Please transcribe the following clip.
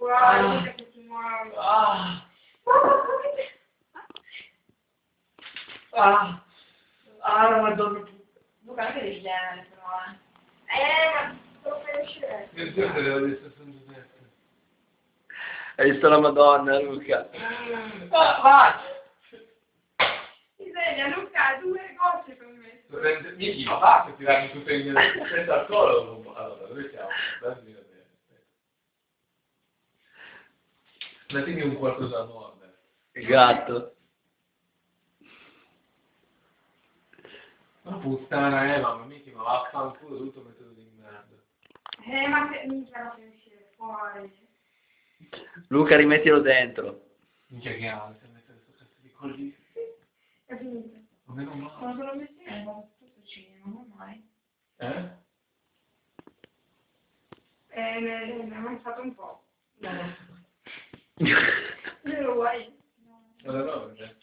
Guarda che ti muovi. Non mi addormo più. Luca, anche del genere, però, ma devo fare uscire. Io te devo dire 67. Hai visto la Madonna, Luca? Vai! Mi sveglia, Luca, due cose per me. Miki, ma basta tirarmi tutto in senza alcol. Allora, dove siamo? Dammi a vedere. Mettimi un qualcosa a nord. Il gatto. Ma puttana Eva, ma Miki, ma vaffanculo tutto metodo di merda. Ma che mica la fai uscire fuori. Luca, rimettilo dentro. Minchia che ansia, mettere questo cazzo di colli. È finito. Ma meno male. Quando lo metti nel tutto cinema, non mai. Ne ho mangiato un po'. No. Io lo vuoi? Allora, no, perché?